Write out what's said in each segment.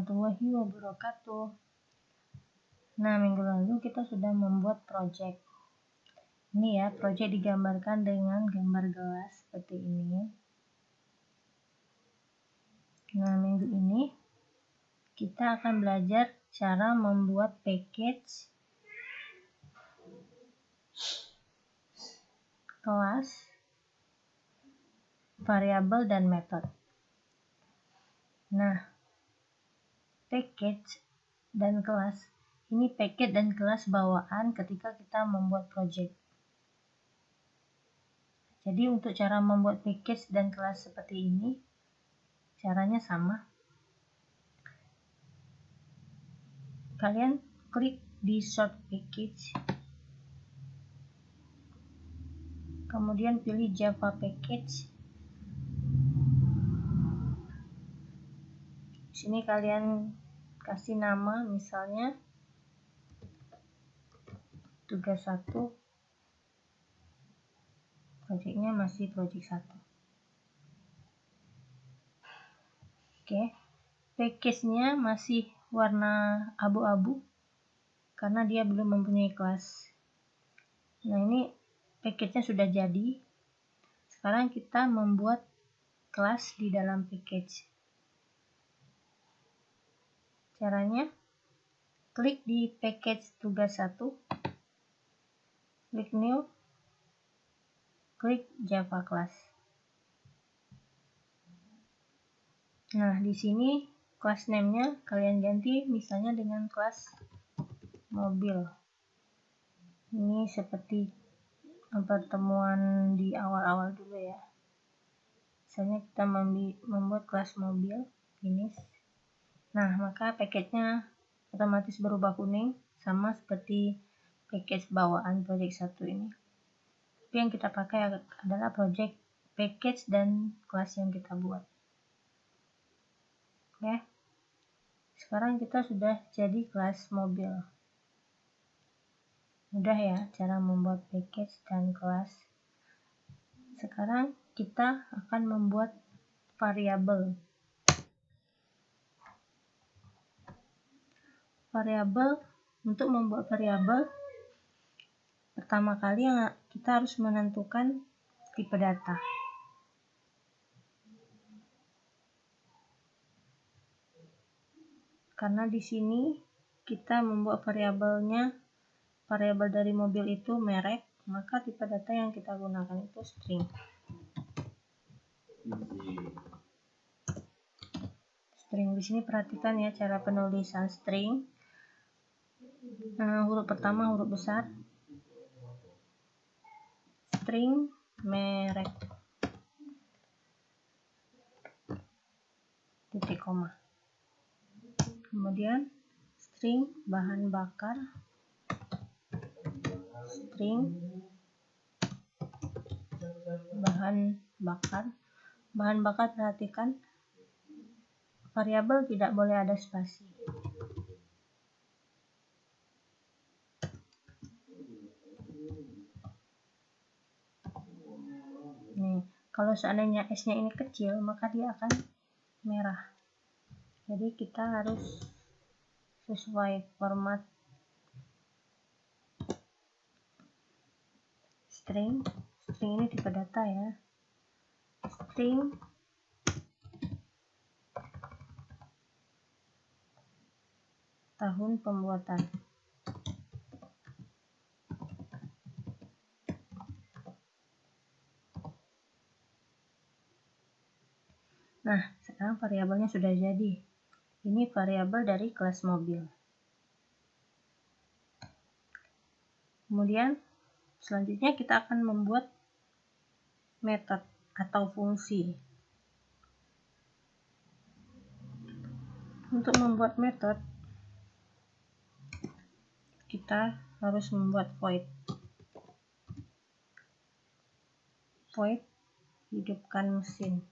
warahmatullahi wabarakatuh. Nah, minggu lalu kita sudah membuat project. Ini ya, project digambarkan dengan gambar gelas seperti ini. Nah, minggu ini kita akan belajar cara membuat package kelas, variabel, dan method. Nah, package dan kelas ini package dan kelas bawaan ketika kita membuat project. Jadi untuk cara membuat package dan kelas seperti ini, caranya sama. Kalian klik di Sort Package, kemudian pilih Java Package. Di sini kalian kasih nama, misalnya tugas 1, projectnya masih project 1. Oke, package-nya masih warna abu-abu karena dia belum mempunyai kelas. Nah, ini package-nya sudah jadi. Sekarang kita membuat kelas di dalam package. Caranya, klik di package tugas 1, klik new, klik Java class. Nah, di sini class name-nya kalian ganti misalnya dengan kelas mobil. Ini seperti pertemuan di awal-awal dulu ya. Misalnya kita membuat kelas mobil ini. Nah, maka package-nya otomatis berubah kuning sama seperti package bawaan project 1 ini. Tapi yang kita pakai adalah project package dan kelas yang kita buat. Oke. Sekarang kita sudah jadi kelas mobil. Mudah ya cara membuat package dan kelas. Sekarang kita akan membuat variabel. Untuk membuat variabel, pertama kali kita harus menentukan tipe data. Karena di sini kita membuat variabel dari mobil itu merek, maka tipe data yang kita gunakan itu string. String di sini perhatikan ya cara penulisan string. Huruf pertama huruf besar, string merek, titik koma. Kemudian string bahan bakar, string bahan bakar perhatikan variabel tidak boleh ada spasi. Nih, kalau seandainya S-nya ini kecil, maka dia akan merah. Jadi kita harus sesuai format string ini tipe data ya. String tahun pembuatan. Nah, sekarang variabelnya sudah jadi. Ini variabel dari kelas mobil. Kemudian selanjutnya kita akan membuat method atau fungsi. Untuk membuat method, kita harus membuat void. Void hidupkan mesin.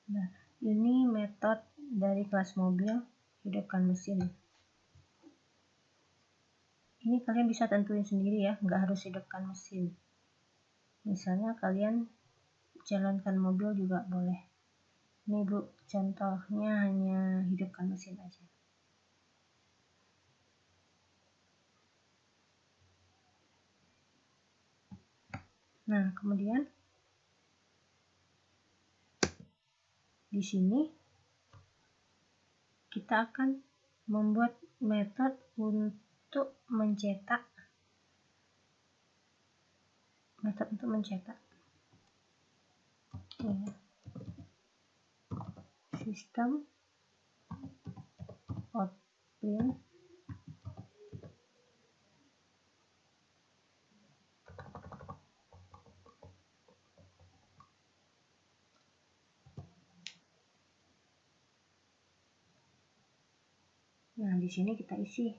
Nah, Ini metode dari kelas mobil, hidupkan mesin. Ini kalian bisa tentuin sendiri ya, nggak harus hidupkan mesin. Misalnya kalian jalankan mobil juga boleh. Ini Bu, contohnya hanya hidupkan mesin aja. Nah, kemudian di sini kita akan membuat metode untuk mencetak. Sistem outprint Nah, di sini kita isi.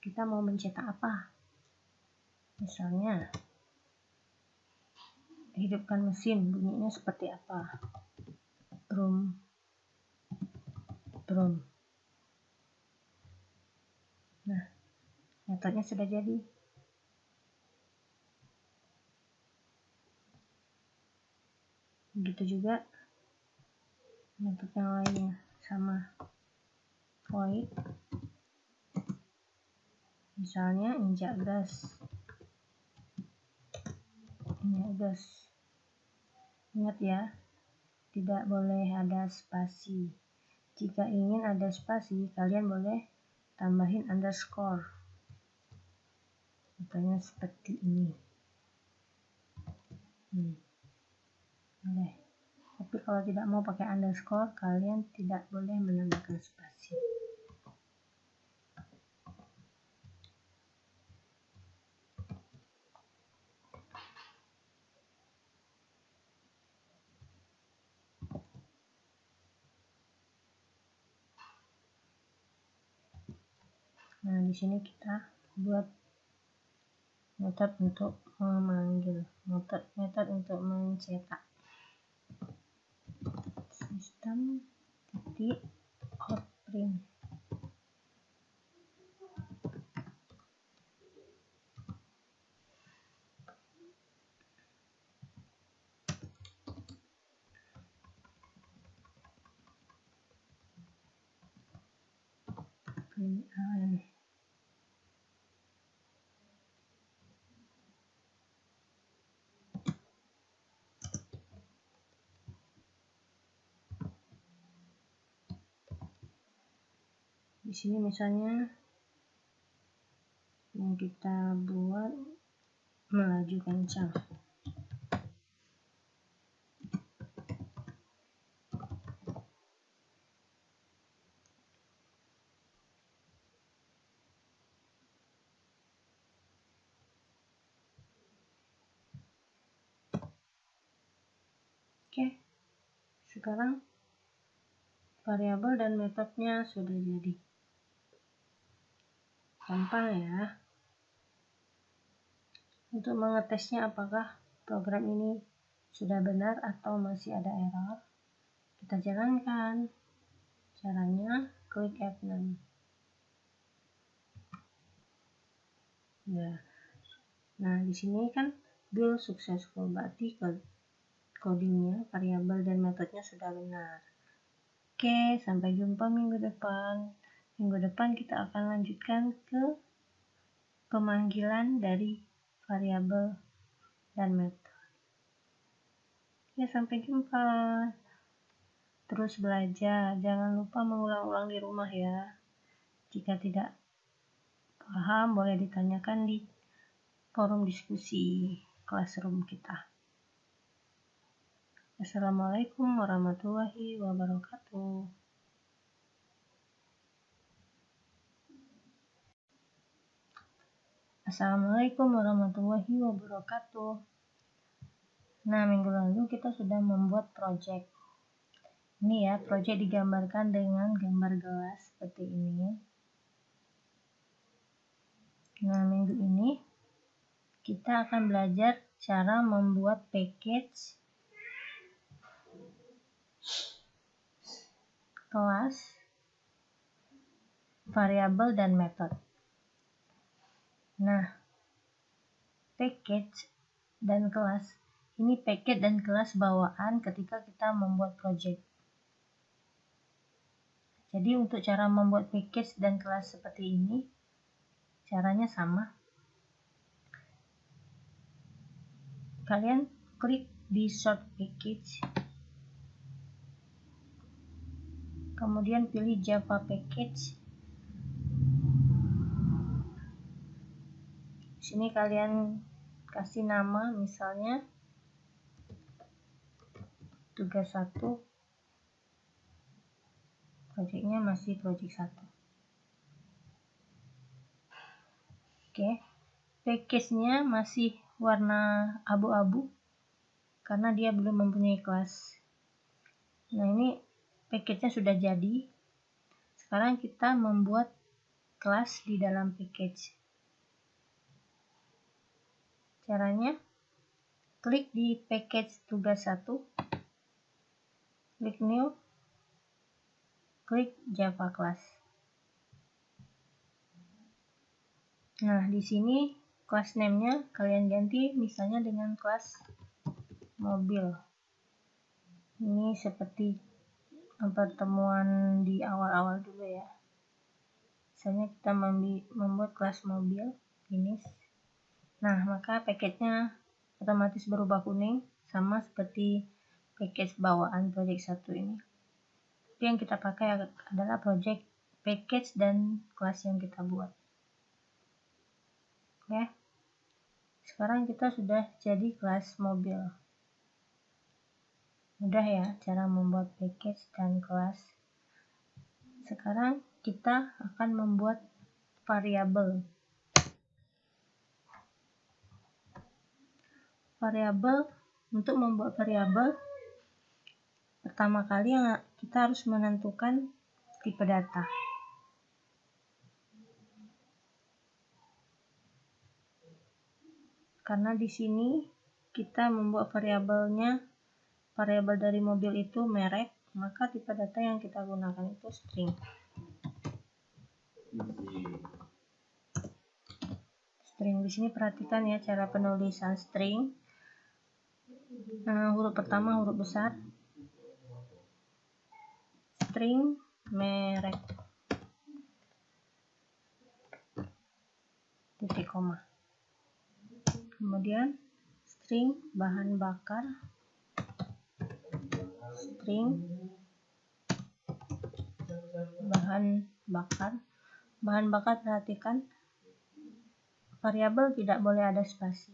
Kita mau mencetak apa? Misalnya, hidupkan mesin, bunyinya seperti apa? Brum. Nah, metodenya sudah jadi. Begitu juga metode yang lainnya, sama. Void, misalnya injak gas. Ingat ya, tidak boleh ada spasi. Jika ingin ada spasi, kalian boleh tambahin underscore. Contohnya seperti ini. Boleh. Tapi kalau tidak mau pakai underscore, kalian tidak boleh menambahkan spasi. Nah, di sini kita buat metode untuk memanggil, metode untuk mencetak. Sistem titik outprint. Di sini misalnya yang kita buat melaju kencang. Oke, sekarang variabel dan metodenya sudah jadi. Gampang ya. Untuk mengetesnya apakah program ini sudah benar atau masih ada error, kita jalankan. Caranya klik F6. Ya. Nah, di sini kan build successful, berarti codingnya, variabel dan metodenya sudah benar. Oke, sampai jumpa minggu depan. Minggu depan kita akan lanjutkan ke pemanggilan dari variabel dan metode. Ya, sampai jumpa. Terus belajar, jangan lupa mengulang-ulang di rumah ya. Jika tidak paham, boleh ditanyakan di forum diskusi classroom kita. Assalamualaikum warahmatullahi wabarakatuh. Assalamualaikum warahmatullahi wabarakatuh. Nah, minggu lalu kita sudah membuat project. Ini ya, project digambarkan dengan gambar gelas seperti ini. Nah, minggu ini kita akan belajar cara membuat package kelas, variabel, dan method. Nah, package dan kelas ini package dan kelas bawaan ketika kita membuat project. Jadi untuk cara membuat package dan kelas seperti ini, caranya sama. Kalian klik di Short Package, kemudian pilih Java Package. Di sini kalian kasih nama, misalnya tugas 1, projectnya masih project 1. Oke, package-nya masih warna abu-abu karena dia belum mempunyai kelas. Nah, ini package-nya sudah jadi. Sekarang kita membuat kelas di dalam package. Caranya, klik di package tugas 1, klik new, klik Java class. Nah, di sini class name-nya kalian ganti misalnya dengan kelas mobil. Ini seperti pertemuan di awal-awal dulu ya. Misalnya kita membuat kelas mobil, finish. Nah, maka package-nya otomatis berubah kuning, sama seperti package bawaan project 1 ini. Tapi yang kita pakai adalah project package dan kelas yang kita buat. Oke. Sekarang kita sudah jadi kelas mobil. Mudah ya cara membuat package dan kelas. Sekarang kita akan membuat variabel. Untuk membuat variabel, pertama kali kita harus menentukan tipe data. Karena di sini kita membuat variabel dari mobil itu merek, maka tipe data yang kita gunakan itu string. String di sini perhatikan ya cara penulisan string. Huruf pertama huruf besar, string merek, titik koma. Kemudian string bahan bakar, string bahan bakar perhatikan variabel tidak boleh ada spasi.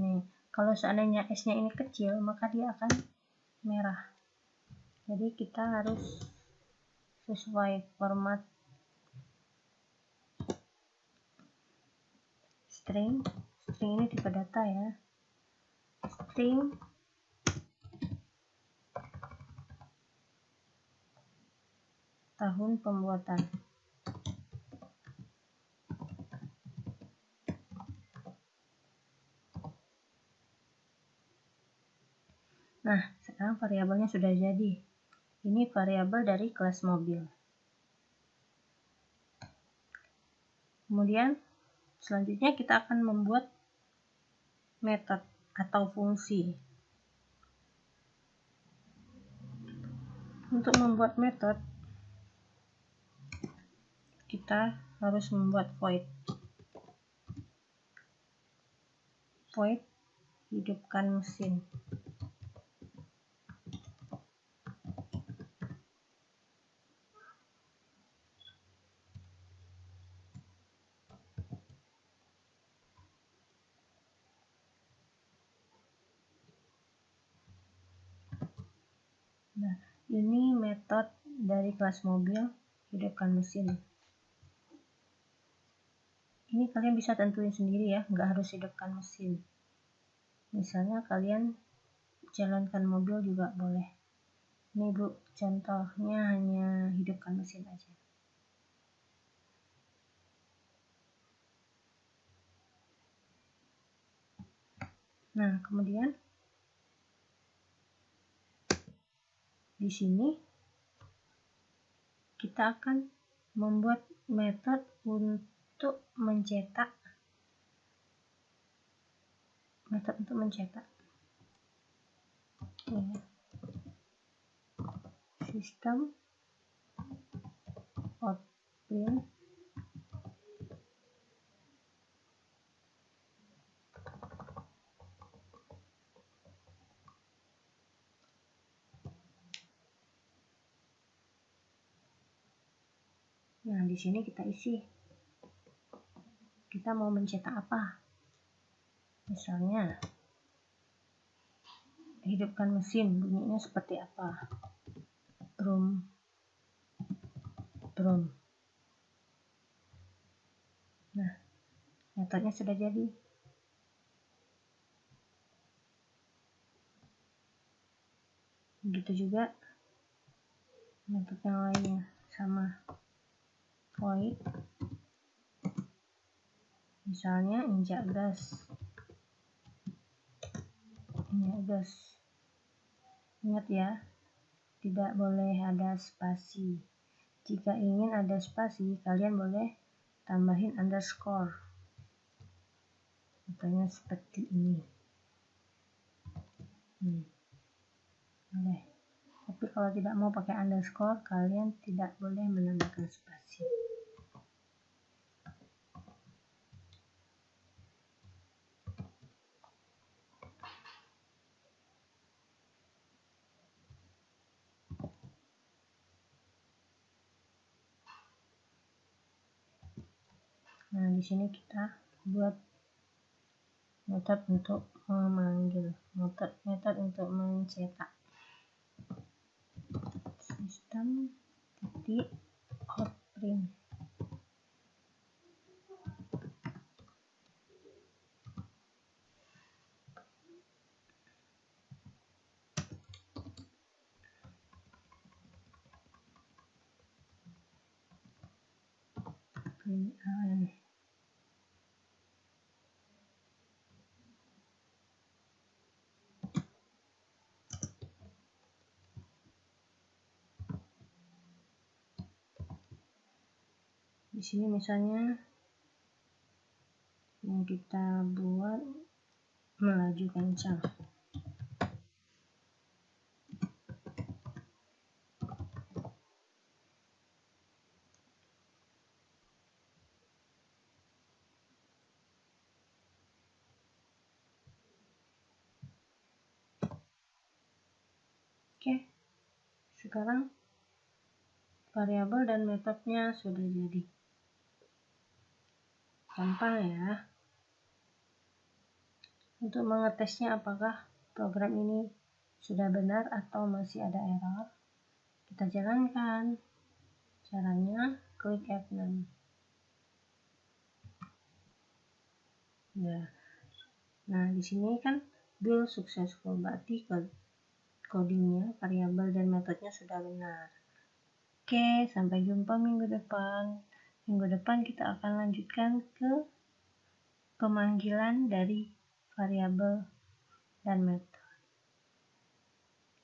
Nih, kalau seandainya S-nya ini kecil, maka dia akan merah. Jadi kita harus sesuai format string. String ini tipe data ya. String tahun pembuatan. Nah, sekarang variabelnya sudah jadi. Ini variabel dari kelas mobil. Kemudian, selanjutnya kita akan membuat method atau fungsi. Untuk membuat method, kita harus membuat void. Void hidupkan mesin. Nah, ini metode dari kelas mobil hidupkan mesin. Ini kalian bisa tentuin sendiri ya, nggak harus hidupkan mesin. Misalnya kalian jalankan mobil juga boleh. Ini Bu, contohnya hanya hidupkan mesin aja. Nah, kemudian di sini kita akan membuat metode untuk mencetak. Ini. Sistem outprint Nah, di sini kita isi. Kita mau mencetak apa? Misalnya, hidupkan mesin, bunyinya seperti apa? Brum. Nah, metodenya sudah jadi. Begitu juga metode yang lainnya, sama. Void, misalnya injak gas. Ingat ya, tidak boleh ada spasi. Jika ingin ada spasi, kalian boleh tambahin underscore. Contohnya seperti ini. Boleh. Tapi kalau tidak mau pakai underscore, kalian tidak boleh menambahkan spasi. Nah, di sini kita buat metode untuk memanggil, metode untuk mencetak. Sistem titik outprint. Di sini misalnya yang kita buat melaju kencang. Oke, sekarang variabel dan metodenya sudah jadi. Gampang ya. Untuk mengetesnya apakah program ini sudah benar atau masih ada error, kita jalankan. Caranya klik F6. Nah, di sini kan build successful, berarti codingnya, variabel dan metodenya sudah benar. Oke, sampai jumpa minggu depan. Minggu depan kita akan lanjutkan ke pemanggilan dari variabel dan metode.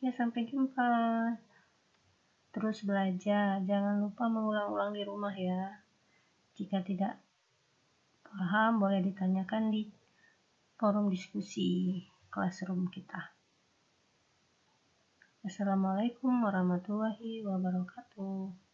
Ya, sampai jumpa. Terus belajar, jangan lupa mengulang-ulang di rumah ya. Jika tidak paham, boleh ditanyakan di forum diskusi classroom kita. Assalamualaikum warahmatullahi wabarakatuh.